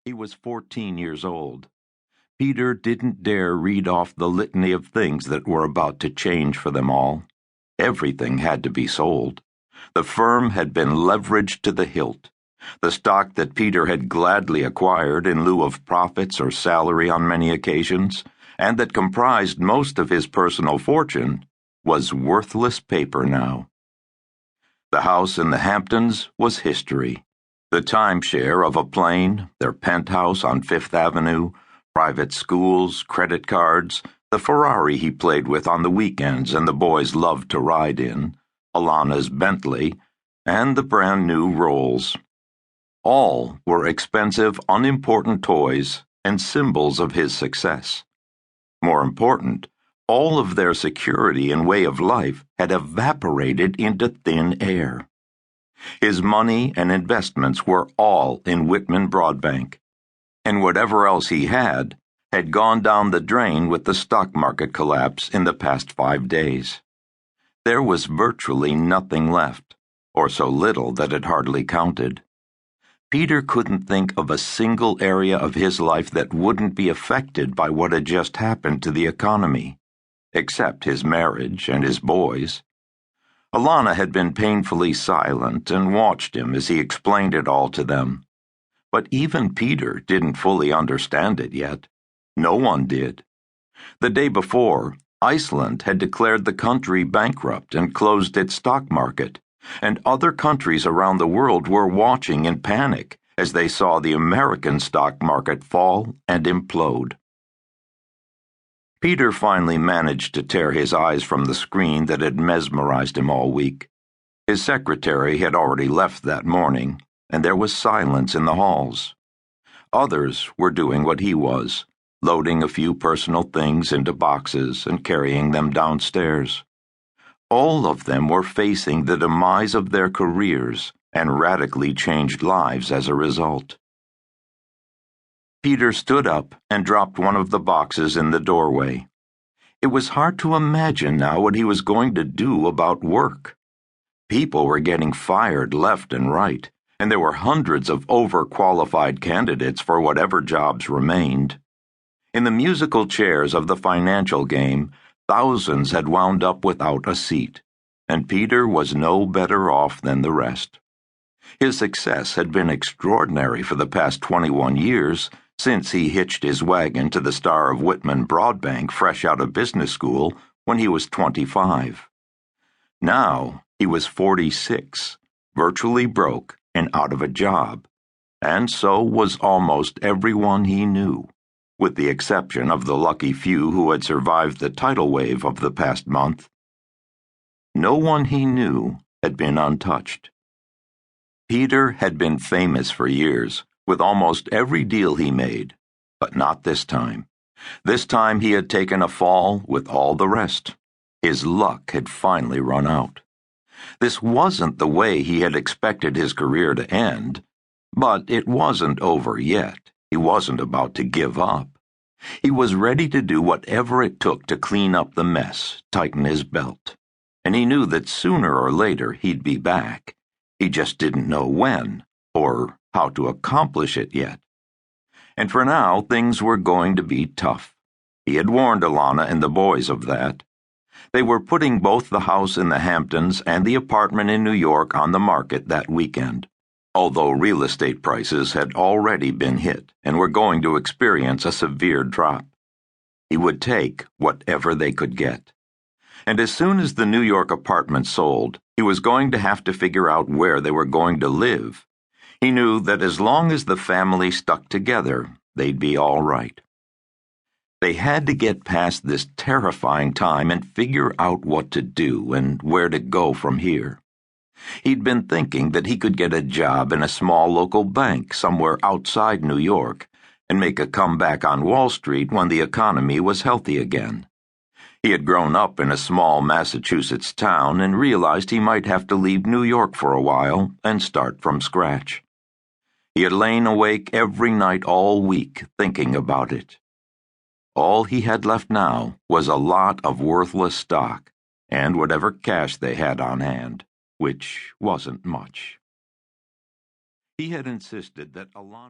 He was 14 years old. Peter didn't dare read off the litany of things that were about to change for them all. Everything had to be sold. The firm had been leveraged to the hilt. The stock that Peter had gladly acquired in lieu of profits or salary on many occasions, and that comprised most of his personal fortune, was worthless paper now. The house in the Hamptons was history. The timeshare of a plane, their penthouse on Fifth Avenue, private schools, credit cards, the Ferrari he played with on the weekends and the boys loved to ride in, Alana's Bentley, and the brand new Rolls. All were expensive, unimportant toys and symbols of his success. More important, all of their security and way of life had evaporated into thin air. His money and investments were all in Whitman Broadbank, and whatever else he had gone down the drain with the stock market collapse in the past 5 days. There was virtually nothing left, or so little that it hardly counted. Peter couldn't think of a single area of his life that wouldn't be affected by what had just happened to the economy, except his marriage and his boys. Alana had been painfully silent and watched him as he explained it all to them. But even Peter didn't fully understand it yet. No one did. The day before, Iceland had declared the country bankrupt and closed its stock market, and other countries around the world were watching in panic as they saw the American stock market fall and implode. Peter finally managed to tear his eyes from the screen that had mesmerized him all week. His secretary had already left that morning, and there was silence in the halls. Others were doing what he was, loading a few personal things into boxes and carrying them downstairs. All of them were facing the demise of their careers and radically changed lives as a result. Peter stood up and dropped one of the boxes in the doorway. It was hard to imagine now what he was going to do about work. People were getting fired left and right, and there were hundreds of overqualified candidates for whatever jobs remained. In the musical chairs of the financial game, thousands had wound up without a seat, and Peter was no better off than the rest. His success had been extraordinary for the past 21 years, since he hitched his wagon to the star of Whitman Broadbank fresh out of business school when he was 25. Now he was 46, virtually broke and out of a job, and so was almost everyone he knew, with the exception of the lucky few who had survived the tidal wave of the past month. No one he knew had been untouched. Peter had been famous for years, with almost every deal he made, but not this time. This time he had taken a fall with all the rest. His luck had finally run out. This wasn't the way he had expected his career to end, but it wasn't over yet. He wasn't about to give up. He was ready to do whatever it took to clean up the mess, tighten his belt, and he knew that sooner or later he'd be back. He just didn't know when, or how to accomplish it yet. And for now, things were going to be tough. He had warned Alana and the boys of that. They were putting both the house in the Hamptons and the apartment in New York on the market that weekend, although real estate prices had already been hit and were going to experience a severe drop. He would take whatever they could get. And as soon as the New York apartment sold, he was going to have to figure out where they were going to live. He knew that as long as the family stuck together, they'd be all right. They had to get past this terrifying time and figure out what to do and where to go from here. He'd been thinking that he could get a job in a small local bank somewhere outside New York and make a comeback on Wall Street when the economy was healthy again. He had grown up in a small Massachusetts town and realized he might have to leave New York for a while and start from scratch. He had lain awake every night all week thinking about it. All he had left now was a lot of worthless stock and whatever cash they had on hand, which wasn't much. He had insisted that Alana